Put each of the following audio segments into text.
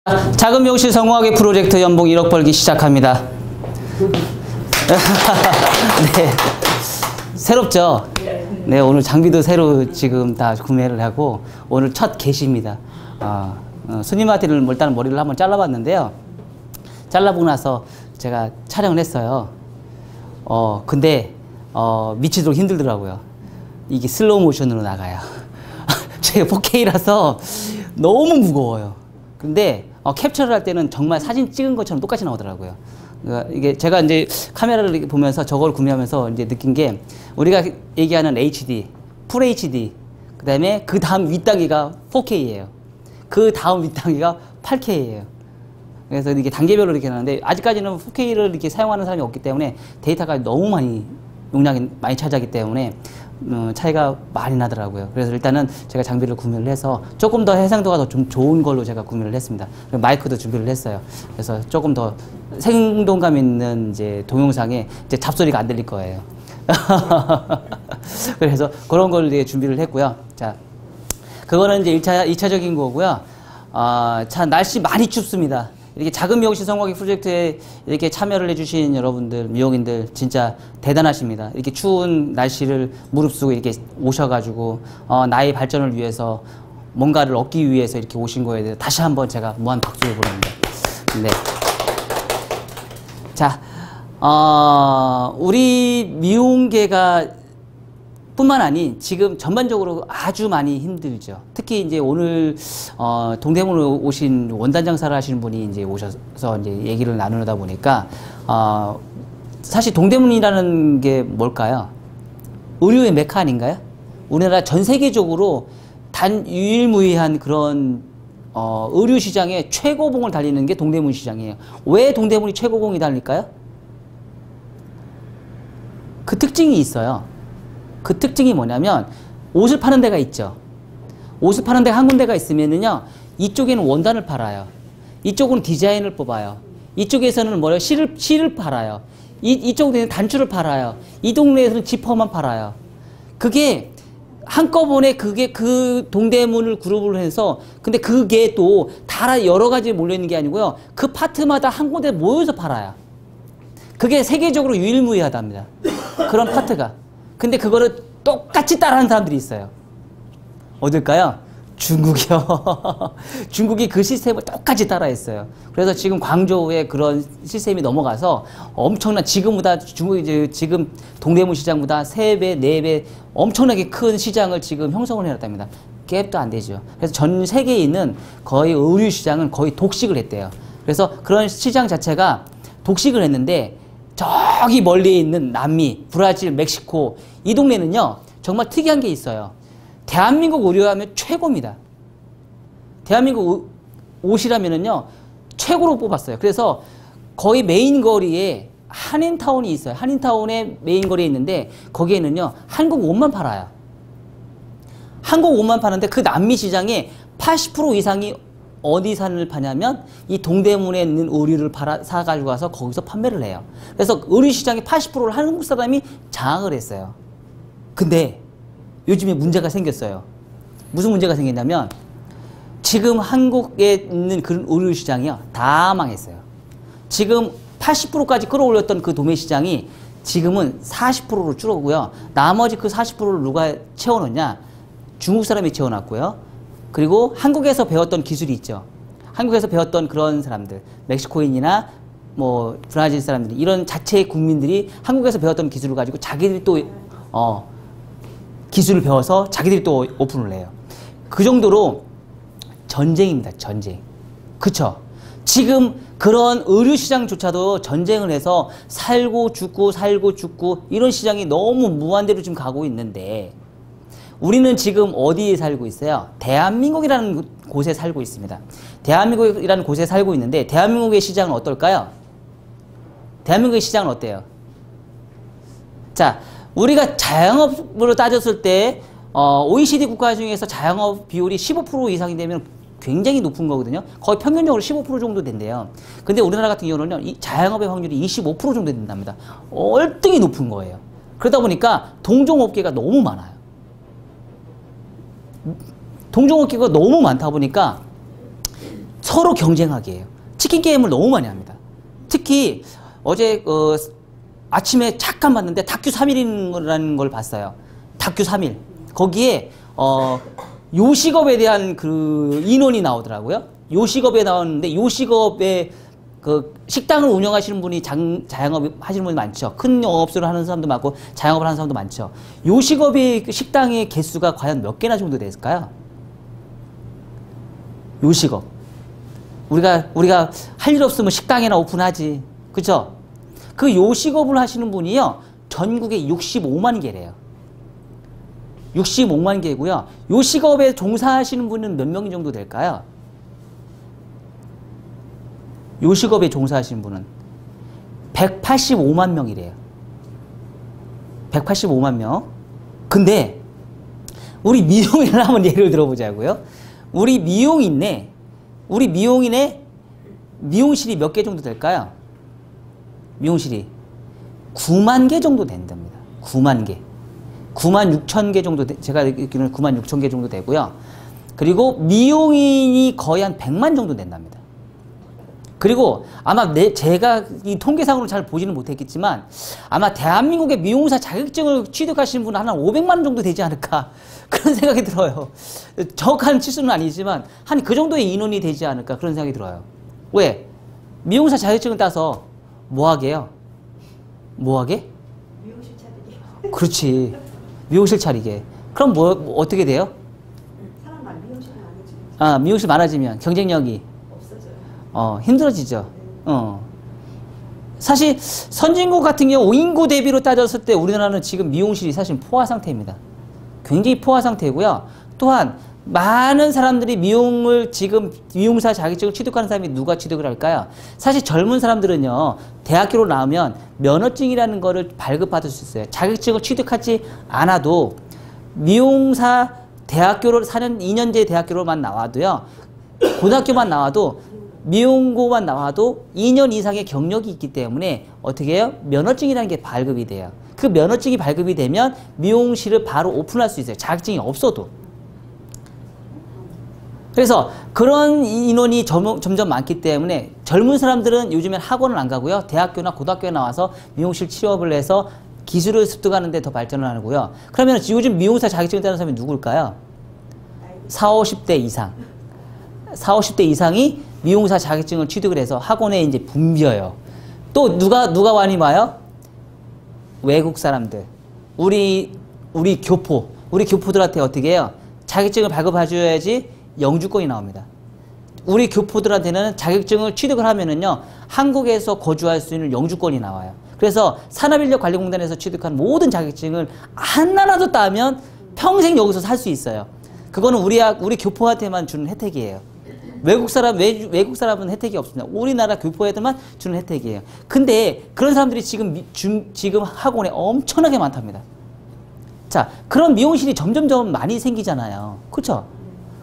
작은 미용실 성공하기 프로젝트 연봉 1억 벌기 시작합니다. 네. 새롭죠? 네, 오늘 장비도 새로 지금 다 구매를 하고 오늘 첫 게시입니다. 스님한테는 일단 머리를 한번 잘라봤는데요. 잘라보고 나서 제가 촬영을 했어요. 근데 미치도록 힘들더라고요. 이게 슬로우 모션으로 나가요. 제가 4K라서 너무 무거워요. 근데 캡처를 할 때는 정말 사진 찍은 것처럼 똑같이 나오더라고요. 그러니까 이게 제가 이제 카메라를 보면서 저걸 구매하면서 이제 느낀 게 우리가 얘기하는 HD, 풀 HD, 그 다음에 그 다음 윗단계가 4K예요. 그 다음 윗단계가 8K예요. 그래서 이게 단계별로 이렇게 나는데 아직까지는 4K를 이렇게 사용하는 사람이 없기 때문에 데이터가 너무 용량이 많이 차지하기 때문에 차이가 많이 나더라고요. 그래서 일단은 제가 장비를 구매를 해서 조금 더 해상도가 더 좀 좋은 걸로 제가 구매를 했습니다. 마이크도 준비를 했어요. 그래서 조금 더 생동감 있는 이제 동영상에 이제 잡소리가 안 들릴 거예요. 그래서 그런 걸 이제 준비를 했고요. 자, 그거는 이제 2차적인 거고요. 자, 날씨 많이 춥습니다. 이렇게 작은 미용실 성공하기 프로젝트에 이렇게 참여를 해주신 여러분들, 미용인들 진짜 대단하십니다. 이렇게 추운 날씨를 무릅쓰고 이렇게 오셔가지고 나의 발전을 위해서 뭔가를 얻기 위해서 이렇게 오신 거에 대해서 다시 한번 제가 무한 박수를 보냅니다. 네. 자, 우리 미용계가 뿐만 아닌 지금 전반적으로 아주 많이 힘들죠. 특히 이제 오늘 동대문으로 오신 원단 장사를 하시는 분이 이제 오셔서 이제 얘기를 나누다 보니까 사실 동대문이라는 게 뭘까요? 의류의 메카 아닌가요? 우리나라 전 세계적으로 단 유일무이한 그런 의류 시장에 최고봉을 달리는 게 동대문 시장이에요. 왜 동대문이 최고봉이 달릴까요? 그 특징이 있어요. 그 특징이 뭐냐면 옷을 파는 데가 있죠. 옷을 파는 데가 한 군데가 있으면은요, 이쪽에는 원단을 팔아요. 이쪽은 디자인을 뽑아요. 이쪽에서는 뭐예요? 실을 팔아요. 이쪽에는 단추를 팔아요. 이 동네에서는 지퍼만 팔아요. 그게 한꺼번에 그 동대문을 그룹을 해서, 근데 그게 또 다 여러 가지 몰려있는 게 아니고요. 그 파트마다 한 군데 모여서 팔아요. 그게 세계적으로 유일무이하답니다. 그런 파트가. 근데 그거를 똑같이 따라하는 사람들이 있어요. 어딜까요? 중국이요. 중국이 그 시스템을 똑같이 따라했어요. 그래서 지금 광저우에 그런 시스템이 넘어가서 엄청난, 지금보다 중국이 이제 지금 동대문 시장보다 3배, 4배 엄청나게 큰 시장을 지금 형성을 해놨답니다. 갭도 안 되죠. 그래서 전 세계에 있는 거의 의류 시장은 거의 독식을 했대요. 그래서 그런 시장 자체가 독식을 했는데, 저기 멀리 있는 남미, 브라질, 멕시코, 이 동네는요, 정말 특이한 게 있어요. 대한민국 의류하면 최고입니다. 대한민국 옷이라면은요, 최고로 뽑았어요. 그래서 거의 메인 거리에 한인타운이 있어요. 한인타운에 메인 거리에 있는데, 거기에는요, 한국 옷만 팔아요. 한국 옷만 파는데 그 남미 시장에 80% 이상이 어디산을 파냐면 이 동대문에 있는 의류를 사가지고 와서 거기서 판매를 해요. 그래서 의류 시장의 80%를 한국 사람이 장악을 했어요. 근데 요즘에 문제가 생겼어요. 무슨 문제가 생겼냐면 지금 한국에 있는 그런 의류 시장이요, 다 망했어요. 지금 80%까지 끌어올렸던 그 도매 시장이 지금은 40%로 줄었고요. 나머지 그 40%를 누가 채워넣냐? 중국 사람이 채워놨고요. 그리고 한국에서 배웠던 기술이 있죠. 한국에서 배웠던 그런 사람들, 멕시코인이나 뭐 브라질 사람들이, 이런 자체의 국민들이 한국에서 배웠던 기술을 가지고 자기들이 또 기술을 배워서 자기들이 또 오픈을 해요. 그 정도로 전쟁입니다. 전쟁. 그쵸? 지금 그런 의류 시장조차도 전쟁을 해서 살고 죽고 이런 시장이 너무 무한대로 지금 가고 있는데, 우리는 지금 어디에 살고 있어요? 대한민국이라는 곳에 살고 있습니다. 대한민국이라는 곳에 살고 있는데, 대한민국의 시장은 어떨까요? 대한민국의 시장은 어때요? 자, 우리가 자영업으로 따졌을 때 OECD 국가 중에서 자영업 비율이 15% 이상이 되면 굉장히 높은 거거든요. 거의 평균적으로 15% 정도 된대요. 근데 우리나라 같은 경우는요, 이 자영업의 확률이 25% 정도 된답니다. 얼등히 높은 거예요. 그러다 보니까 동종업계가 너무 많아요. 동종업계가 너무 많다 보니까 서로 경쟁하게 해요. 치킨 게임을 너무 많이 합니다. 특히 어제 아침에 잠깐 봤는데 다큐 3일이라는 걸 봤어요. 다큐 3일. 거기에 요식업에 대한 그 인원이 나오더라고요. 요식업에 나오는데 요식업에 그 식당을 운영하시는 분이 자영업 하시는 분이 많죠. 큰 영업소를 하는 사람도 많고 자영업을 하는 사람도 많죠. 요식업의 그 식당의 개수가 과연 몇 개나 정도 됐을까요? 요식업. 우리가 할 일 없으면 식당이나 오픈하지. 그죠? 그 요식업을 하시는 분이요. 전국에 65만 개래요. 65만 개고요. 요식업에 종사하시는 분은 몇 명 정도 될까요? 요식업에 종사하시는 분은 185만 명이래요. 185만 명. 근데 우리 미용인을 한번 예를 들어보자고요. 우리 미용인의 미용실이 몇 개 정도 될까요? 미용실이 9만 개 정도 된답니다. 9만 개. 9만 6천 개 정도, 제가 알기로는 9만 6천 개 정도 되고요. 그리고 미용인이 거의 한 100만 정도 된답니다. 그리고 아마 제가 이 통계상으로 잘 보지는 못했겠지만 아마 대한민국의 미용사 자격증을 취득하시는 분은 한 500만 정도 되지 않을까 그런 생각이 들어요. 정확한 치수는 아니지만 한 그 정도의 인원이 되지 않을까 그런 생각이 들어요. 왜? 미용사 자격증을 따서 뭐 하게요? 뭐 하게? 미용실 차리게. 그렇지. 미용실 차리게. 그럼 뭐 어떻게 돼요? 사람만 미용실 많아지면. 아, 미용실 많아지면 경쟁력이 없어져요. 힘들어지죠. 사실 선진국 같은 경우 인구 대비로 따졌을 때 우리나라는 지금 미용실이 사실 포화 상태입니다. 굉장히 포화 상태고요. 또한 많은 사람들이 미용사 자격증을 취득하는 사람이 누가 취득을 할까요? 사실 젊은 사람들은요, 대학교로 나오면 면허증이라는 거를 발급받을 수 있어요. 자격증을 취득하지 않아도 미용사 대학교로 2년제 대학교로만 나와도요, 고등학교만 나와도 미용고만 나와도 2년 이상의 경력이 있기 때문에 어떻게 해요? 면허증이라는 게 발급이 돼요. 그 면허증이 발급이 되면 미용실을 바로 오픈할 수 있어요. 자격증이 없어도. 그래서 그런 인원이 점점 많기 때문에 젊은 사람들은 요즘엔 학원을 안 가고요. 대학교나 고등학교에 나와서 미용실 취업을 해서 기술을 습득하는 데 더 발전을 하고요. 그러면 요즘 미용사 자격증을 따는 사람이 누굴까요? 40, 50대 이상. 40, 50대 이상이 미용사 자격증을 취득을 해서 학원에 이제 붐벼요. 또 누가 많이 와요? 외국 사람들. 우리 교포들한테 어떻게 해요? 자격증을 발급해줘야지 영주권이 나옵니다. 우리 교포들한테는 자격증을 취득을 하면은요, 한국에서 거주할 수 있는 영주권이 나와요. 그래서 산업인력관리공단에서 취득한 모든 자격증을 하나라도 따면 평생 여기서 살 수 있어요. 그거는 우리 교포한테만 주는 혜택이에요. 외국 사람은 혜택이 없습니다. 우리나라 교포애들만 주는 혜택이에요. 근데 그런 사람들이 지금 학원에 엄청나게 많답니다. 자, 그런 미용실이 점점 많이 생기잖아요. 그렇죠?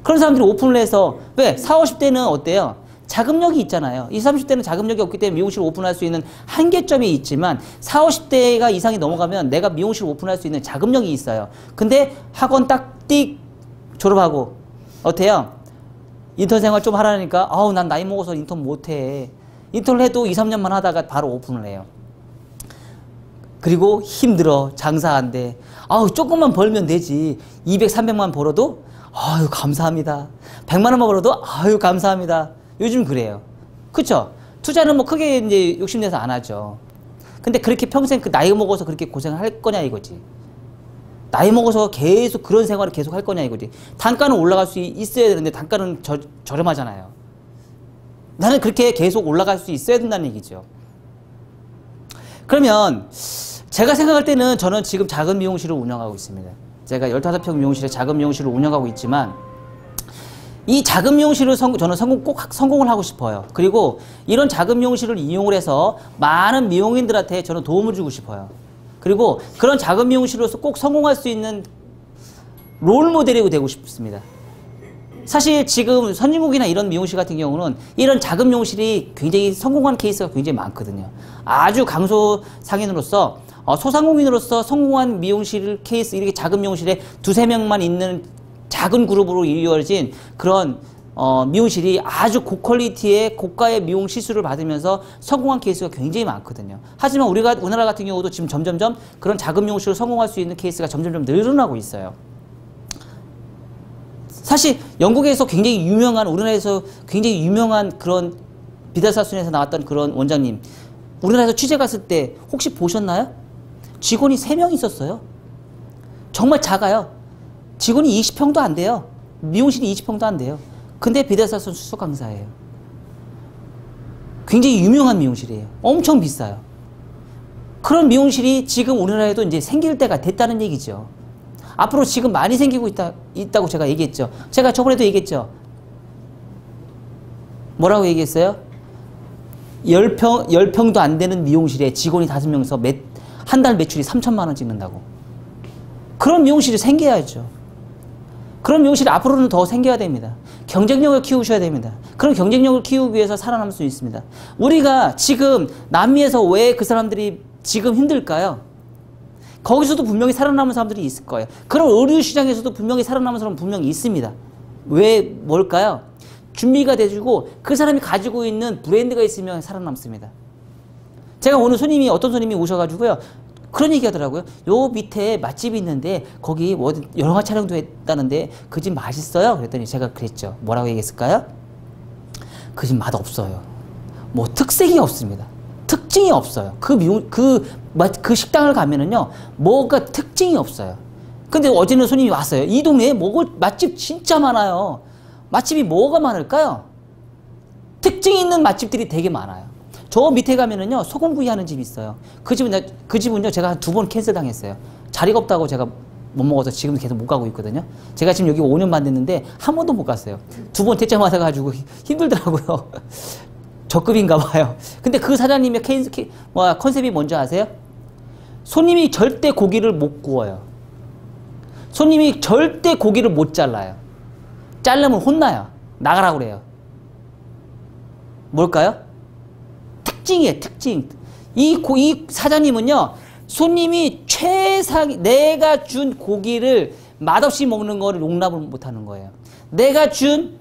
그런 사람들이 오픈을 해서 왜? 40, 50대는 어때요? 자금력이 있잖아요. 20, 30대는 자금력이 없기 때문에 미용실을 오픈할 수 있는 한계점이 있지만 40, 50대가 이상이 넘어가면 내가 미용실을 오픈할 수 있는 자금력이 있어요. 근데 학원 딱 띡 졸업하고 어때요? 인턴 생활 좀 하라니까 아우 난 나이 먹어서 인턴 못해. 인턴을 해도 2, 3년만 하다가 바로 오픈을 해요. 그리고 힘들어. 장사 안 돼. 아우 조금만 벌면 되지. 200, 300만 벌어도 아유 감사합니다. 100만 원만 벌어도 아유 감사합니다. 요즘 그래요. 그쵸? 투자는 뭐 크게 이제 욕심내서 안 하죠. 근데 그렇게 평생 그 나이 먹어서 그렇게 고생할 거냐 이거지. 나이 먹어서 계속 그런 생활을 계속 할 거냐 이거지. 단가는 올라갈 수 있어야 되는데 단가는 저렴하잖아요. 나는 그렇게 계속 올라갈 수 있어야 된다는 얘기죠. 그러면 제가 생각할 때는 저는 지금 작은 미용실을 운영하고 있습니다. 제가 15평 미용실에 작은 미용실을 운영하고 있지만 이 작은 미용실을 저는 꼭 성공을 하고 싶어요. 그리고 이런 작은 미용실을 이용을 해서 많은 미용인들한테 저는 도움을 주고 싶어요. 그리고 그런 작은 미용실로서 꼭 성공할 수 있는 롤모델이 되고 싶습니다. 사실 지금 선진국이나 이런 미용실 같은 경우는 이런 작은 미용실이 굉장히 성공한 케이스가 굉장히 많거든요. 아주 강소상인으로서 소상공인으로서 성공한 미용실 케이스, 이렇게 작은 미용실에 2, 3명만 있는 작은 그룹으로 이루어진 그런 미용실이 아주 고퀄리티의 고가의 미용 시술을 받으면서 성공한 케이스가 굉장히 많거든요. 하지만 우리나라 같은 경우도 지금 점점점 그런 작은 미용실을 성공할 수 있는 케이스가 점점점 늘어나고 있어요. 사실 영국에서 굉장히 유명한, 우리나라에서 굉장히 유명한 그런 비달사순에서 나왔던 그런 원장님, 우리나라에서 취재 갔을 때 혹시 보셨나요? 직원이 3명 있었어요. 정말 작아요. 직원이 20평도 안 돼요. 미용실이 20평도 안 돼요. 근데 비달사순 수석 강사예요. 굉장히 유명한 미용실이에요. 엄청 비싸요. 그런 미용실이 지금 우리나라에도 이제 생길 때가 됐다는 얘기죠. 앞으로 지금 많이 생기고 있다고 제가 얘기했죠. 제가 저번에도 얘기했죠. 뭐라고 얘기했어요? 10평도 안 되는 미용실에 직원이 5명이서 한 달 매출이 3천만 원 찍는다고. 그런 미용실이 생겨야죠. 그런 미용실이 앞으로는 더 생겨야 됩니다. 경쟁력을 키우셔야 됩니다. 그런 경쟁력을 키우기 위해서 살아남을 수 있습니다. 우리가 지금 남미에서 왜 그 사람들이 지금 힘들까요? 거기서도 분명히 살아남은 사람들이 있을 거예요. 그런 의류 시장에서도 분명히 살아남은 사람은 분명히 있습니다. 왜, 뭘까요? 준비가 돼주고 그 사람이 가지고 있는 브랜드가 있으면 살아남습니다. 제가 오늘 어떤 손님이 오셔가지고요. 그런 얘기 하더라고요. 요 밑에 맛집이 있는데 거기 뭐 영화 촬영도 했다는데 그 집 맛있어요? 그랬더니 제가 그랬죠. 뭐라고 얘기했을까요? 그 집 맛 없어요. 뭐 특색이 없습니다. 특징이 없어요. 그 식당을 가면은요, 뭐가 특징이 없어요. 근데 어제는 손님이 왔어요. 이 동네에 먹을 맛집 진짜 많아요. 맛집이 뭐가 많을까요? 특징 있는 맛집들이 되게 많아요. 저 밑에 가면은요, 소금구이 하는 집이 있어요. 그 집은요, 제가 한 2번 캔슬 당했어요. 자리가 없다고 제가 못 먹어서 지금 계속 못 가고 있거든요. 제가 지금 여기 5년만 됐는데 한 번도 못 갔어요. 2번 퇴짜 맞아가지고 힘들더라고요. 저급인가 봐요. 근데 그 사장님의 컨셉이 뭔지 아세요? 손님이 절대 고기를 못 구워요. 손님이 절대 고기를 못 잘라요. 자르면 혼나요. 나가라고 그래요. 뭘까요? 특징이에요, 특징. 이 사장님은요, 손님이 내가 준 고기를 맛없이 먹는 거를 용납을 못 하는 거예요. 내가 준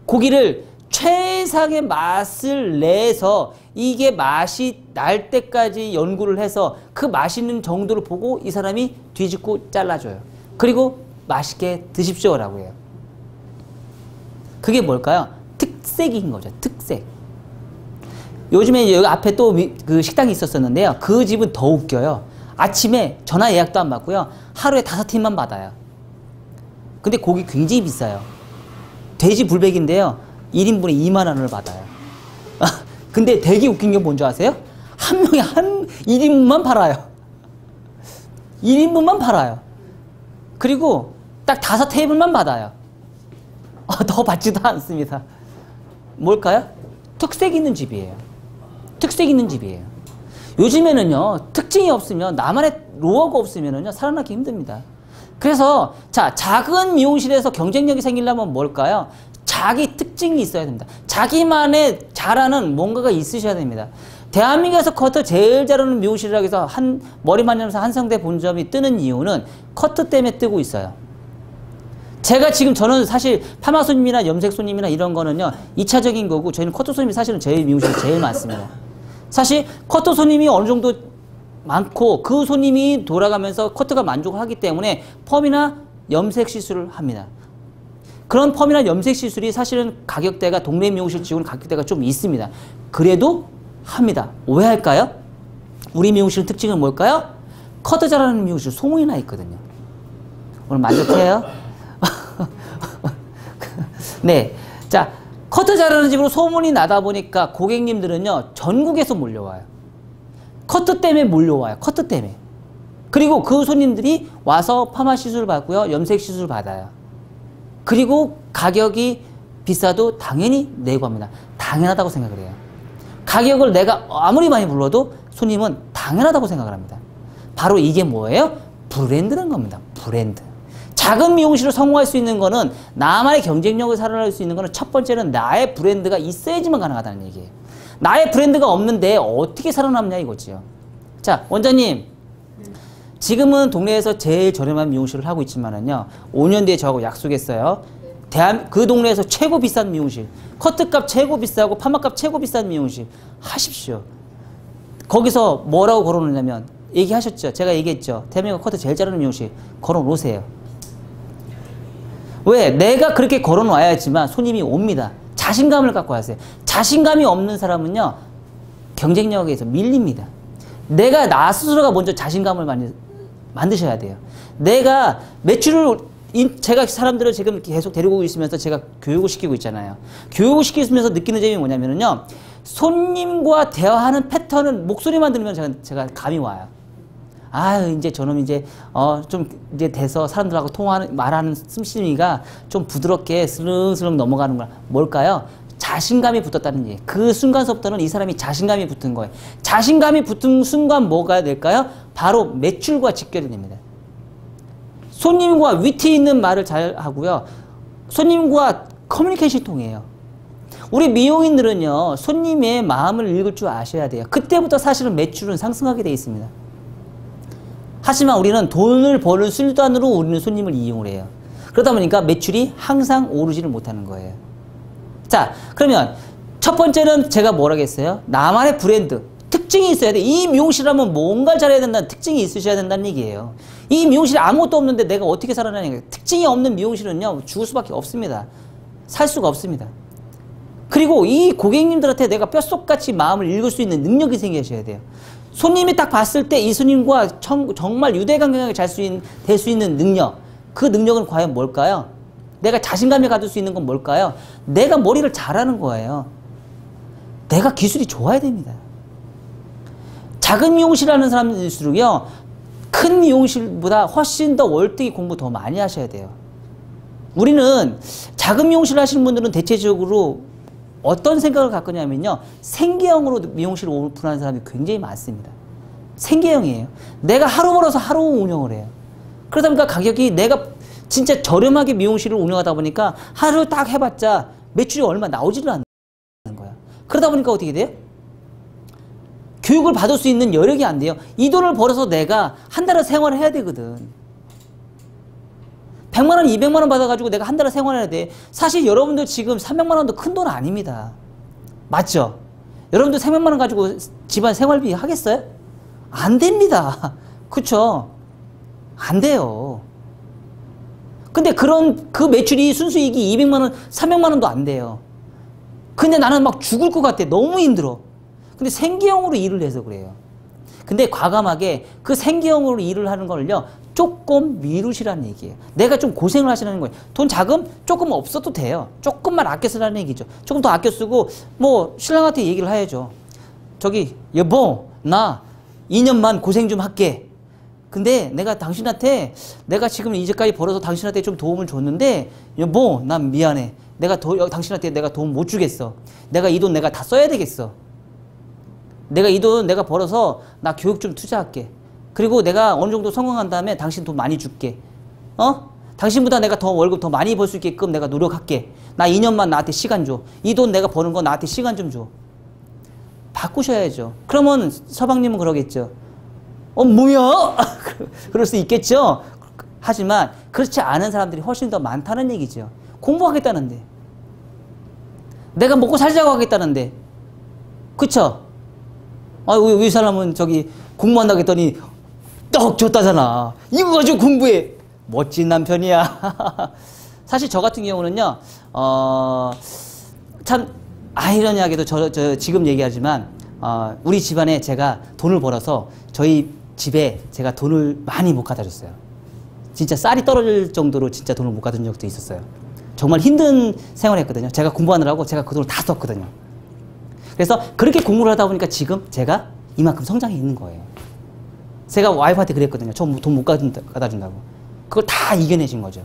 고기를 최상의 맛을 내서 이게 맛이 날 때까지 연구를 해서 그 맛있는 정도를 보고 이 사람이 뒤집고 잘라줘요. 그리고 맛있게 드십시오라고 해요. 그게 뭘까요? 특색인 거죠. 특색. 요즘에 여기 앞에 또 그 식당이 있었었는데요. 그 집은 더 웃겨요. 아침에 전화 예약도 안 받고요. 하루에 5팀만 받아요. 근데 고기 굉장히 비싸요. 돼지 불백인데요. 1인분에 2만 원을 받아요. 근데 되게 웃긴 게 뭔지 아세요? 한 명에 1인분만 팔아요. 1인분만 팔아요. 그리고 딱 5테이블만 받아요. 더 받지도 않습니다. 뭘까요? 특색 있는 집이에요. 특색 있는 집이에요. 요즘에는요, 특징이 없으면, 나만의 로어가 없으면은요, 살아나기 힘듭니다. 그래서, 자, 작은 미용실에서 경쟁력이 생기려면 뭘까요? 자기 특징이 있어야 됩니다. 자기만의 잘하는 뭔가가 있으셔야 됩니다. 대한민국에서 커트 제일 잘하는 미용실이라고 해서 머리만 하면서 한성대 본점이 뜨는 이유는 커트 때문에 뜨고 있어요. 저는 사실 파마 손님이나 염색 손님이나 이런 거는요, 2차적인 거고, 저희는 커트 손님이 사실은 저희 미용실이 제일 많습니다. 사실 커트 손님이 어느 정도 많고, 그 손님이 돌아가면서 커트가 만족을 하기 때문에 펌이나 염색 시술을 합니다. 그런 펌이나 염색 시술이 사실은 가격대가 동네 미용실 치고는 가격대가 좀 있습니다. 그래도 합니다. 왜 할까요? 우리 미용실 특징은 뭘까요? 커트 잘하는 미용실 소문이 나 있거든요. 오늘 만족해요? 네. 자, 커트 잘하는 집으로 소문이 나다 보니까 고객님들은요, 전국에서 몰려와요. 커트 때문에 몰려와요. 커트 때문에. 그리고 그 손님들이 와서 파마 시술 받고요, 염색 시술 받아요. 그리고 가격이 비싸도 당연히 내고 합니다. 당연하다고 생각을 해요. 가격을 내가 아무리 많이 불러도 손님은 당연하다고 생각을 합니다. 바로 이게 뭐예요? 브랜드라는 겁니다. 브랜드. 작은 미용실을 성공할 수 있는 거는, 나만의 경쟁력을 살아날 수 있는 거는 첫 번째는 나의 브랜드가 있어야지만 가능하다는 얘기예요. 나의 브랜드가 없는데 어떻게 살아남냐 이거지요. 자, 원장님. 지금은 동네에서 제일 저렴한 미용실을 하고 있지만은요, 5년 뒤에 저하고 약속했어요. 그 동네에서 최고 비싼 미용실, 커트값 최고 비싸고 파마값 최고 비싼 미용실 하십시오. 거기서 뭐라고 걸어놓냐면 얘기하셨죠. 제가 얘기했죠. 대한민국 커트 제일 잘하는 미용실 걸어놓으세요. 왜? 내가 그렇게 걸어놔야지만 손님이 옵니다. 자신감을 갖고 하세요. 자신감이 없는 사람은요, 경쟁력에서 밀립니다. 내가 나 스스로가 먼저 자신감을 만드셔야 돼요. 내가 매출을, 제가 사람들을 지금 계속 데리고 있으면서 제가 교육을 시키고 있잖아요. 교육을 시키면서 느끼는 점이 뭐냐면요, 손님과 대화하는 패턴은 목소리만 들으면 제가 감이 와요. 아, 이제 저놈 이제 좀 이제 돼서 사람들하고 말하는 씀씀이가 좀 부드럽게 스릉스릉 넘어가는 거야. 뭘까요? 자신감이 붙었다는 얘기. 그 순간서부터는 이 사람이 자신감이 붙은 거예요. 자신감이 붙은 순간 뭐가 될까요? 바로 매출과 직결이 됩니다. 손님과 위트 있는 말을 잘 하고요. 손님과 커뮤니케이션이 통해요. 우리 미용인들은요, 손님의 마음을 읽을 줄 아셔야 돼요. 그때부터 사실은 매출은 상승하게 되어 있습니다. 하지만 우리는 돈을 버는 수단으로 우리는 손님을 이용을 해요. 그러다 보니까 매출이 항상 오르지를 못하는 거예요. 자, 그러면 첫 번째는 제가 뭐라고 했어요? 나만의 브랜드, 특징이 있어야 돼. 이 미용실하면 뭔가를 잘해야 된다는 특징이 있으셔야 된다는 얘기예요. 이 미용실에 아무것도 없는데 내가 어떻게 살아나는 거예요? 특징이 없는 미용실은요, 죽을 수밖에 없습니다. 살 수가 없습니다. 그리고 이 고객님들한테 내가 뼛속같이 마음을 읽을 수 있는 능력이 생기셔야 돼요. 손님이 딱 봤을 때 이 손님과 정말 유대관계가 될 수 있는 능력, 그 능력은 과연 뭘까요? 내가 자신감을 가질 수 있는 건 뭘까요? 내가 머리를 잘하는 거예요. 내가 기술이 좋아야 됩니다. 작은 미용실 하는 사람들일수록요, 큰 미용실보다 훨씬 더 월등히 공부 더 많이 하셔야 돼요. 우리는 작은 미용실 하시는 분들은 대체적으로 어떤 생각을 갖고 있냐면요, 생계형으로 미용실을 오픈하는 사람이 굉장히 많습니다. 생계형이에요. 내가 하루 벌어서 하루 운영을 해요. 그러다 보니까 가격이 내가 진짜 저렴하게 미용실을 운영하다 보니까 하루 딱 해봤자 매출이 얼마 나오지를 않는 거야. 그러다 보니까 어떻게 돼요? 교육을 받을 수 있는 여력이 안 돼요. 이 돈을 벌어서 내가 한 달을 생활을 해야 되거든. 100만 원, 200만 원 받아가지고 내가 한 달을 생활해야 돼. 사실 여러분들 지금 300만 원도 큰 돈 아닙니다. 맞죠? 여러분들 300만 원 가지고 집안 생활비 하겠어요? 안 됩니다. 그쵸? 안 돼요. 근데 그 매출이 순수익이 200만 원, 300만 원도 안 돼요. 근데 나는 막 죽을 것 같아. 너무 힘들어. 근데 생계형으로 일을 해서 그래요. 근데 과감하게 그 생계형으로 일을 하는 걸요, 조금 미루시라는 얘기예요. 내가 좀 고생을 하시라는 거예요. 돈 자금 조금 없어도 돼요. 조금만 아껴 쓰라는 얘기죠. 조금 더 아껴 쓰고, 뭐 신랑한테 얘기를 해야죠. 저기 여보, 나 2년만 고생 좀 할게. 근데 내가 당신한테, 내가 지금 이제까지 벌어서 당신한테 좀 도움을 줬는데, 여보, 난 미안해. 당신한테 내가 도움 못 주겠어. 내가 이 돈 내가 다 써야 되겠어. 내가 이 돈 내가 벌어서 나 교육 좀 투자할게. 그리고 내가 어느 정도 성공한 다음에 당신 돈 많이 줄게. 당신보다 내가 더 월급 더 많이 벌 수 있게끔 내가 노력할게. 나 2년만 나한테 시간 줘. 이 돈 내가 버는 거 나한테 시간 좀 줘. 바꾸셔야죠. 그러면 서방님은 그러겠죠. 뭐야? 그럴 수 있겠죠. 하지만 그렇지 않은 사람들이 훨씬 더 많다는 얘기죠. 공부하겠다는데. 내가 먹고 살자고 하겠다는데. 그쵸? 이 사람은 저기 공부한다고 했더니 떡 줬다잖아. 이거 가지고 공부해. 멋진 남편이야. 사실 저 같은 경우는요, 참 아이러니하게도 저 지금 얘기하지만, 우리 집안에 제가 돈을 벌어서 저희 집에 제가 돈을 많이 못 갖다 줬어요. 진짜 쌀이 떨어질 정도로 진짜 돈을 못 갖다 준 적도 있었어요. 정말 힘든 생활을 했거든요. 제가 공부하느라고 제가 그 돈을 다 썼거든요. 그래서 그렇게 공부를 하다 보니까 지금 제가 이만큼 성장해 있는 거예요. 제가 와이프한테 그랬거든요. 저 돈 못 갖다 준다고. 그걸 다 이겨내신 거죠.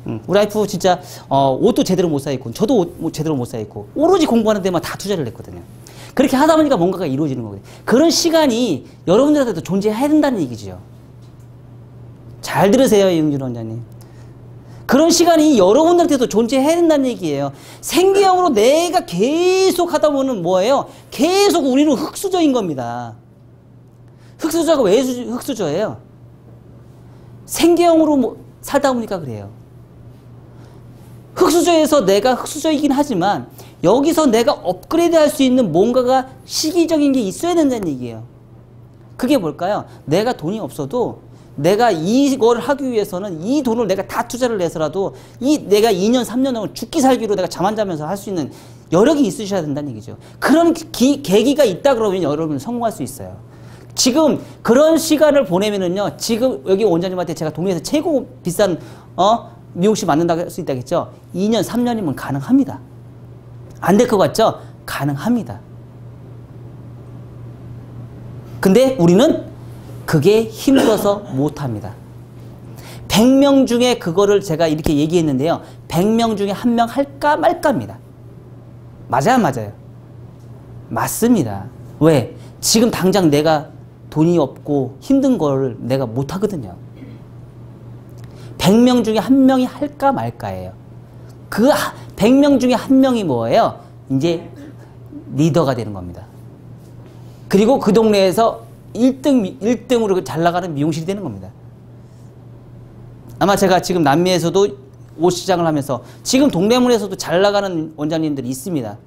우리 와이프 진짜 옷도 제대로 못 사입고, 저도 옷 제대로 못 사입고, 오로지 공부하는 데만 다 투자를 했거든요. 그렇게 하다 보니까 뭔가가 이루어지는 거거든요. 그런 시간이 여러분들한테도 존재해야 된다는 얘기죠. 잘 들으세요, 이용준 원장님. 그런 시간이 여러분들한테도 존재해야 된다는 얘기예요. 생계형으로 내가 계속 하다 보면 뭐예요? 계속 우리는 흙수저인 겁니다. 흙수저가 왜 흙수저예요? 생계형으로 살다 보니까 그래요. 흑수저에서 내가 흑수저이긴 하지만 여기서 내가 업그레이드 할 수 있는 뭔가가 시기적인 게 있어야 된다는 얘기예요. 그게 뭘까요? 내가 돈이 없어도 내가 이걸 하기 위해서는 이 돈을 내가 다 투자를 해서라도 내가 2년, 3년 동안 죽기 살기로 내가 잠 안 자면서 할 수 있는 여력이 있으셔야 된다는 얘기죠. 그런 계기가 있다 그러면 여러분은 성공할 수 있어요. 지금 그런 시간을 보내면은요, 지금 여기 원장님한테 제가 동네에서 최고 비싼, 미용실 만든다고 할 수 있다겠죠? 2년, 3년이면 가능합니다. 안 될 것 같죠? 가능합니다. 근데 우리는 그게 힘들어서 못합니다. 100명 중에 그거를 제가 이렇게 얘기했는데요. 100명 중에 1명 할까 말까입니다. 맞아요, 맞아요? 맞습니다. 왜? 지금 당장 내가 돈이 없고 힘든 걸 내가 못하거든요. 100명 중에 1명이 할까 말까예요. 그 100명 중에 1명이 뭐예요? 이제 리더가 되는 겁니다. 그리고 그 동네에서 1등으로 잘 나가는 미용실이 되는 겁니다. 아마 제가 지금 남미에서도 옷 시장을 하면서 지금 동대문에서도 잘 나가는 원장님들이 있습니다.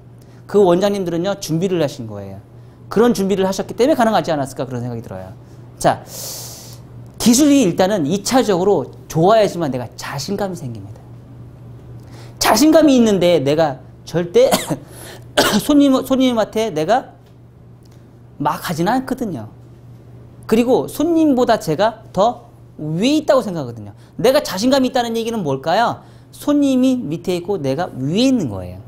그 원장님들은요, 준비를 하신 거예요. 그런 준비를 하셨기 때문에 가능하지 않았을까 그런 생각이 들어요. 자, 기술이 일단은 2차적으로 좋아야지만 내가 자신감이 생깁니다. 자신감이 있는데 내가 절대 손님한테 내가 막 하지는 않거든요. 그리고 손님보다 제가 더 위에 있다고 생각하거든요. 내가 자신감이 있다는 얘기는 뭘까요? 손님이 밑에 있고 내가 위에 있는 거예요.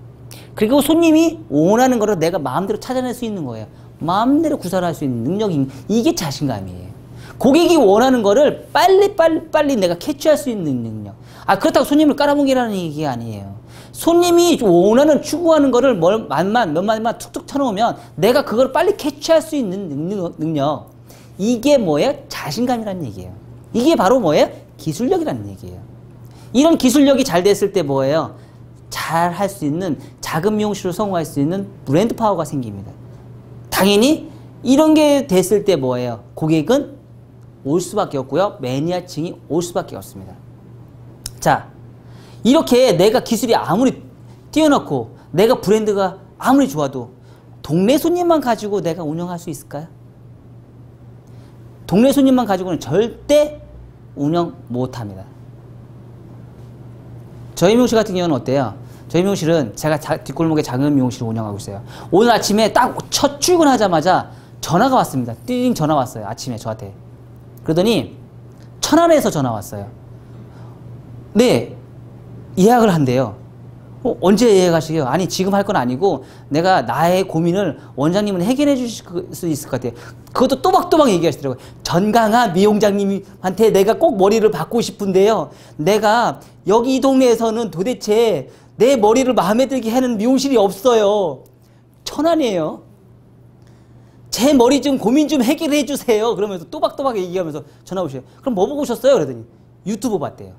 그리고 손님이 원하는 거를 내가 마음대로 찾아낼 수 있는 거예요. 마음대로 구사할 수 있는 능력이, 이게 자신감이에요. 고객이 원하는 거를 빨리 내가 캐치할 수 있는 능력. 그렇다고 손님을 깔아뭉개라는 얘기가 아니에요. 손님이 원하는, 추구하는 거를 몇 마디만 툭툭 쳐놓으면 내가 그걸 빨리 캐치할 수 있는 능력. 이게 뭐예요? 자신감이라는 얘기예요. 이게 바로 뭐예요? 기술력이라는 얘기예요. 이런 기술력이 잘 됐을 때 뭐예요? 잘 할 수 있는, 작은 미용실로 성공할 수 있는 브랜드 파워가 생깁니다. 당연히 이런 게 됐을 때 뭐예요? 고객은 올 수밖에 없고요. 매니아층이 올 수밖에 없습니다. 자, 이렇게 내가 기술이 아무리 뛰어났고 내가 브랜드가 아무리 좋아도 동네 손님만 가지고 내가 운영할 수 있을까요? 동네 손님만 가지고는 절대 운영 못합니다. 저희 미용실 같은 경우는 어때요? 저희 미용실은 제가 뒷골목에 작은 미용실을 운영하고 있어요. 오늘 아침에 딱 첫 출근하자마자 전화가 왔습니다. 띵 전화 왔어요. 아침에 저한테. 그러더니 천안에서 전화 왔어요. 네, 예약을 한대요. 언제 예약하시게요? 아니, 지금 할 건 아니고 내가 나의 고민을 원장님은 해결해 주실 수 있을 것 같아요. 그것도 또박또박 얘기하시더라고요. 전강아 미용장님한테 내가 꼭 머리를 받고 싶은데요. 내가 여기 이 동네에서는 도대체 내 머리를 마음에 들게 하는 미용실이 없어요. 천안이에요. 제 머리 좀 고민 좀 해결해 주세요. 그러면서 또박또박 얘기하면서 전화 오셔요. 그럼 뭐 보고 오셨어요? 그러더니 유튜브 봤대요.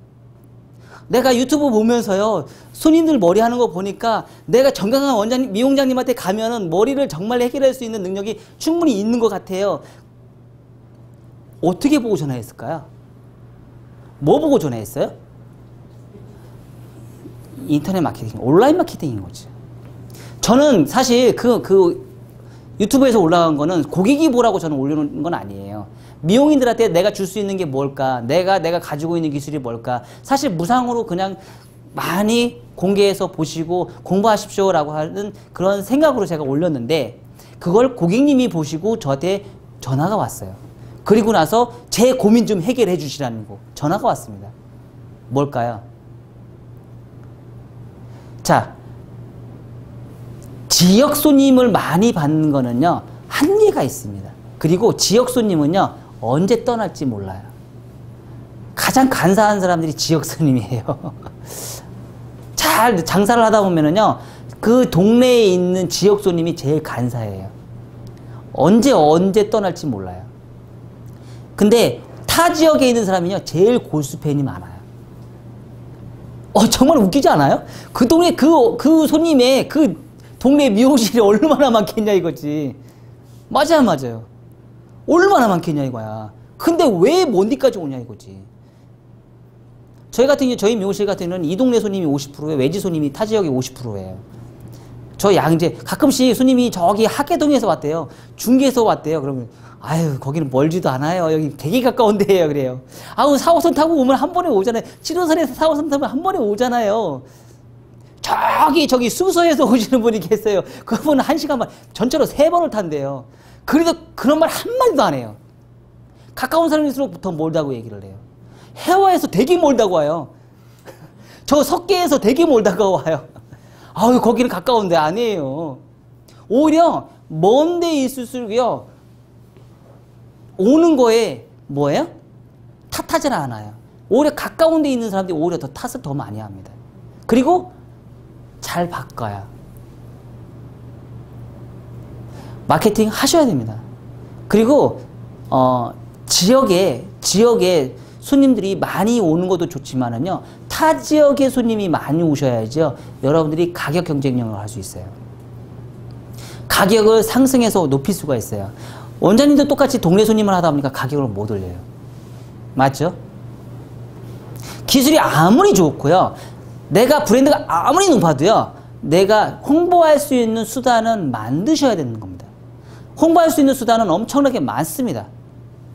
내가 유튜브 보면서요, 손님들 머리 하는 거 보니까 내가 정강한 원장님, 미용장님한테 가면은 머리를 정말 해결할 수 있는 능력이 충분히 있는 것 같아요. 어떻게 보고 전화했을까요? 뭐 보고 전화했어요? 인터넷 마케팅, 온라인 마케팅인 거죠. 저는 사실 유튜브에서 올라간 거는 고객이 보라고 저는 올려놓은 건 아니에요. 미용인들한테 내가 줄 수 있는 게 뭘까? 내가 가지고 있는 기술이 뭘까? 사실 무상으로 그냥 많이 공개해서 보시고 공부하십시오라고 하는 그런 생각으로 제가 올렸는데, 그걸 고객님이 보시고 저한테 전화가 왔어요. 그리고 나서 제 고민 좀 해결해 주시라는 거 전화가 왔습니다. 뭘까요? 자, 지역 손님을 많이 받는 거는요, 한계가 있습니다. 그리고 지역 손님은요, 언제 떠날지 몰라요. 가장 간사한 사람들이 지역 손님이에요. 잘 장사를 하다 보면은요, 그 동네에 있는 지역 손님이 제일 간사해요. 언제 떠날지 몰라요. 근데 타 지역에 있는 사람이요, 제일 골수팬이 많아요. 정말 웃기지 않아요? 그 동네 그 손님의 그 동네 미용실이 얼마나 많겠냐 이거지. 맞아요. 얼마나 많겠냐 이거야. 근데 왜 먼 데까지 오냐 이거지. 저희 같은 경우, 저희 미용실 같은 경우는 이 동네 손님이 50%예요. 외지 손님이 타 지역이 50%예요. 저 양재, 가끔씩 손님이 저기 학계동에서 왔대요. 중계에서 왔대요. 그러면, 아유, 거기는 멀지도 않아요. 여기 되게 가까운 데예요. 그래요. 아우, 4호선 타고 오면 한 번에 오잖아요. 7호선에서 4호선 타면 한 번에 오잖아요. 저기 수서에서 오시는 분이 계세요. 그분은 1시간 반, 전체로 3번을 탄대요. 그래도 그런 말 한마디도 안 해요. 가까운 사람일수록 더 멀다고 얘기를 해요. 해화에서 되게 멀다고 와요. 저 석계에서 되게 멀다고 와요. 아유, 거기는 가까운데 아니에요. 오히려 먼 데 있을수록요, 오는 거에 뭐예요? 탓하지는 않아요. 오히려 가까운 데 있는 사람들이 오히려 더 탓을 더 많이 합니다. 그리고 잘 바꿔요. 마케팅 하셔야 됩니다. 그리고 지역에 손님들이 많이 오는 것도 좋지만은요, 타 지역의 손님이 많이 오셔야죠, 여러분들이 가격 경쟁력을 할 수 있어요. 가격을 상승해서 높일 수가 있어요. 원장님도 똑같이 동네 손님을 하다 보니까 가격을 못 올려요. 맞죠? 기술이 아무리 좋고요, 내가 브랜드가 아무리 높아도요, 내가 홍보할 수 있는 수단은 만드셔야 되는 겁니다. 홍보할 수 있는 수단은 엄청나게 많습니다.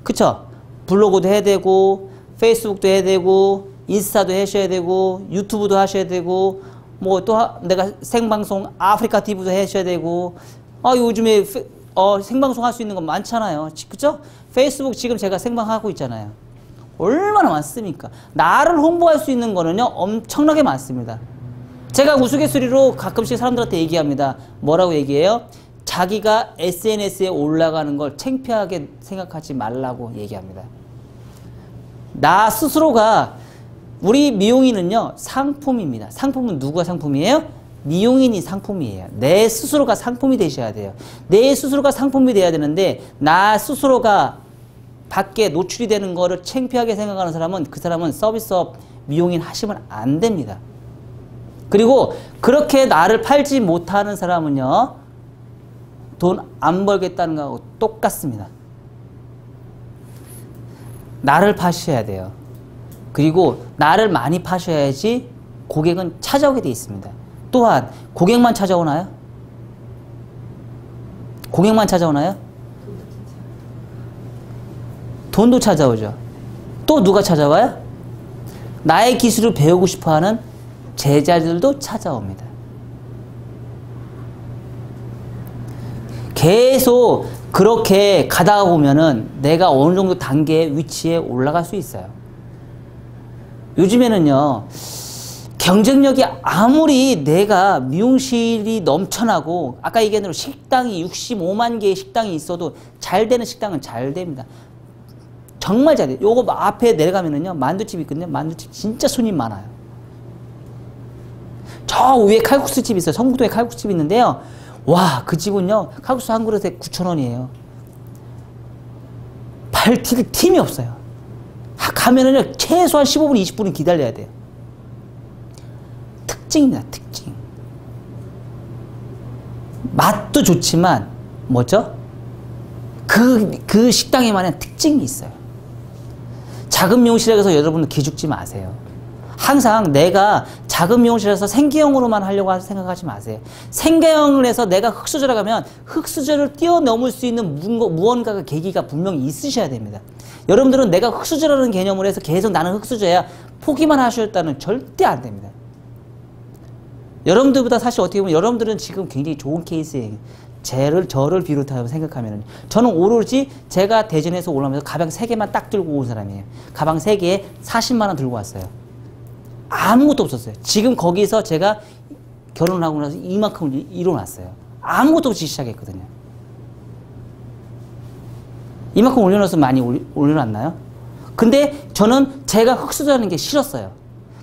그쵸? 블로그도 해야 되고, 페이스북도 해야 되고, 인스타도 하셔야 되고, 유튜브도 하셔야 되고, 뭐 또 내가 생방송 아프리카 TV도 하셔야 되고, 요즘에 생방송 할 수 있는 건 많잖아요. 그쵸? 페이스북 지금 제가 생방하고 있잖아요. 얼마나 많습니까? 나를 홍보할 수 있는 거는요, 엄청나게 많습니다. 제가 우스갯소리로 가끔씩 사람들한테 얘기합니다. 뭐라고 얘기해요? 자기가 SNS에 올라가는 걸 창피하게 생각하지 말라고 얘기합니다. 나 스스로가, 우리 미용인은요, 상품입니다. 상품은 누가 상품이에요? 미용인이 상품이에요. 내 스스로가 상품이 되셔야 돼요. 내 스스로가 상품이 돼야 되는데, 나 스스로가 밖에 노출이 되는 거를 창피하게 생각하는 사람은, 그 사람은 서비스업 미용인 하시면 안 됩니다. 그리고 그렇게 나를 팔지 못하는 사람은요, 돈 안 벌겠다는 거하고 똑같습니다. 나를 파셔야 돼요. 그리고 나를 많이 파셔야지 고객은 찾아오게 돼 있습니다. 또한 고객만 찾아오나요? 고객만 찾아오나요? 돈도 찾아오죠. 또 누가 찾아와요? 나의 기술을 배우고 싶어하는 제자들도 찾아옵니다. 계속 그렇게 가다가 보면은 내가 어느 정도 단계의 위치에 올라갈 수 있어요. 요즘에는요, 경쟁력이 아무리 내가 미용실이 넘쳐나고, 아까 얘기한 대로 식당이 65만 개의 식당이 있어도 잘 되는 식당은 잘 됩니다. 정말 잘 돼요. 요거 앞에 내려가면은요, 만두집 있거든요. 만두집 진짜 손님 많아요. 저 위에 칼국수집 있어요. 성북도에 칼국수집 있는데요. 와, 그 집은요, 칼국수 한 그릇에 9,000원이에요. 팔 틈이 없어요. 가면은요, 최소한 15분, 20분은 기다려야 돼요. 특징입니다, 특징. 맛도 좋지만, 뭐죠? 그 식당에만한 특징이 있어요. 작은 미용실에 가서 여러분은 기죽지 마세요. 항상 내가 작은 미용실에서 생계형으로만 하려고 생각하지 마세요. 생계형을 해서 내가 흙수저를 가면 흙수저를 뛰어넘을 수 있는 무언가가 계기가 분명히 있으셔야 됩니다. 여러분들은 내가 흙수저라는 개념을 해서 계속 나는 흙수저야 포기만 하셨다는 절대 안 됩니다. 여러분들보다 사실 어떻게 보면 여러분들은 지금 굉장히 좋은 케이스예요. 저를 비롯하여 생각하면 저는 오로지 제가 대전에서 올라오면서 가방 3개만 딱 들고 온 사람이에요. 가방 3개에 40만 원 들고 왔어요. 아무것도 없었어요. 지금 거기서 제가 결혼하고 나서 이만큼 이뤄놨어요. 아무것도 없이 시작했거든요. 이만큼 올려놔서 많이 올려놨나요? 근데 저는 제가 흙수저하는 게 싫었어요.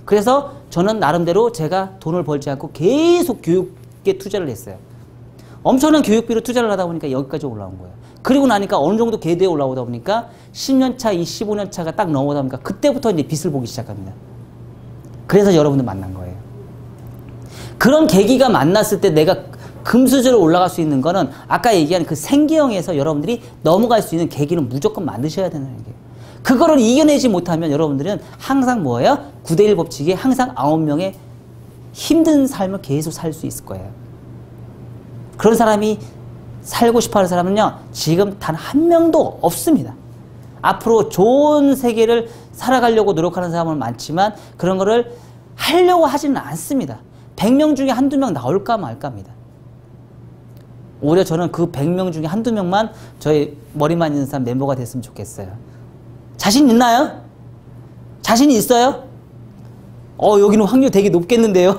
그래서 저는 나름대로 제가 돈을 벌지 않고 계속 교육에 투자를 했어요. 엄청난 교육비로 투자를 하다 보니까 여기까지 올라온 거예요. 그리고 나니까 어느 정도 궤도에 올라오다 보니까 10년 차, 15년 차가 딱 넘어다 보니까 그때부터 이제 빚을 보기 시작합니다. 그래서 여러분들 만난 거예요. 그런 계기가 만났을 때 내가 금수저로 올라갈 수 있는 거는 아까 얘기한 그 생계형에서 여러분들이 넘어갈 수 있는 계기는 무조건 만드셔야 되는 얘기예요. 그거를 이겨내지 못하면 여러분들은 항상 뭐예요? 9대1 법칙에 항상 9명의 힘든 삶을 계속 살 수 있을 거예요. 그런 사람이 살고 싶어하는 사람은요, 지금 단 한 명도 없습니다. 앞으로 좋은 세계를 살아가려고 노력하는 사람은 많지만 그런 거를 하려고 하지는 않습니다. 100명 중에 한두 명 나올까 말까입니다. 오히려 저는 그 100명 중에 한두 명만 저희 머리만 있는 사람 멤버가 됐으면 좋겠어요. 자신 있나요? 자신이 있어요? 여기는 확률 되게 높겠는데요.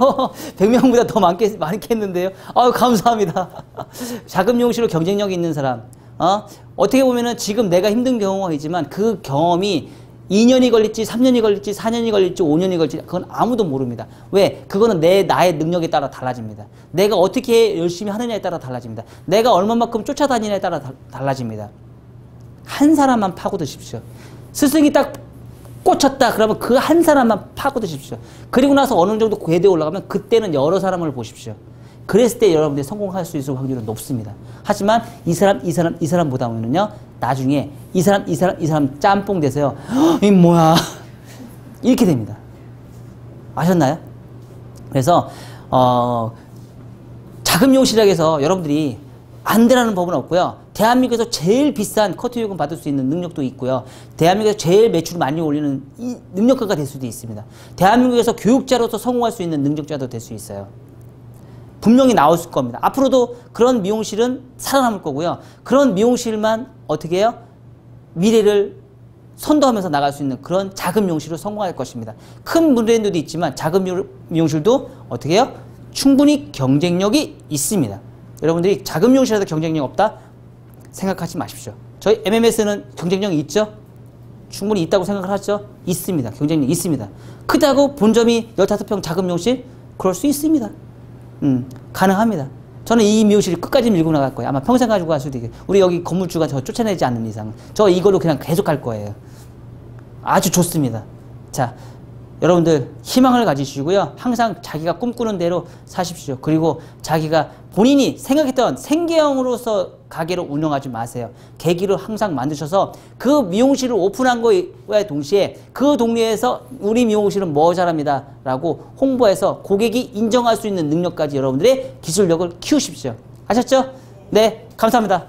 100명보다 더 많겠는데요. 감사합니다. 자금 미용실로 경쟁력이 있는 사람. 어떻게 보면은 지금 내가 힘든 경험이지만 그 경험이 2년이 걸릴지 3년이 걸릴지 4년이 걸릴지 5년이 걸릴지 그건 아무도 모릅니다. 왜? 그거는 나의 능력에 따라 달라집니다. 내가 어떻게 열심히 하느냐에 따라 달라집니다. 내가 얼마만큼 쫓아다니냐에 따라 달라집니다. 한 사람만 파고드십시오. 스승이 딱 꽂혔다 그러면 그 한 사람만 파고드십시오. 그리고 나서 어느 정도 궤도에 올라가면 그때는 여러 사람을 보십시오. 그랬을 때 여러분들이 성공할 수 있을 확률은 높습니다. 하지만 이 사람 보다 보면요, 나중에 이 사람 짬뽕 돼서요, 이 뭐야 이렇게 됩니다. 아셨나요? 그래서 자금 미용실이라고 해서 여러분들이 안 되라는 법은 없고요. 대한민국에서 제일 비싼 커트요금 받을 수 있는 능력도 있고요. 대한민국에서 제일 매출을 많이 올리는 이 능력가가 될 수도 있습니다. 대한민국에서 교육자로서 성공할 수 있는 능력자도 될 수 있어요. 분명히 나올 겁니다. 앞으로도 그런 미용실은 살아남을 거고요. 그런 미용실만 어떻게 해요? 미래를 선도하면서 나갈 수 있는 그런 작은 미용실로 성공할 것입니다. 큰 브랜드도 있지만 작은 미용실도 어떻게 해요? 충분히 경쟁력이 있습니다. 여러분들이 작은 미용실에서 경쟁력 없다? 생각하지 마십시오. 저희 MMS는 경쟁력이 있죠? 충분히 있다고 생각을 하죠? 있습니다. 경쟁력이 있습니다. 크다고 본점이 15평 작은 미용실? 그럴 수 있습니다. 가능합니다. 저는 이 미용실을 끝까지 밀고 나갈 거예요. 아마 평생 가지고 갈 수도 있겠어요. 우리 여기 건물주가 저 쫓아내지 않는 이상 저 이걸로 그냥 계속 갈 거예요. 아주 좋습니다. 자, 여러분들 희망을 가지시고요. 항상 자기가 꿈꾸는 대로 사십시오. 그리고 자기가 본인이 생각했던 생계형으로서 가게를 운영하지 마세요. 계기를 항상 만드셔서 그 미용실을 오픈한 거에 동시에 그 동네에서 우리 미용실은 뭐 잘합니다 라고 홍보해서 고객이 인정할 수 있는 능력까지 여러분들의 기술력을 키우십시오. 아셨죠? 네, 감사합니다.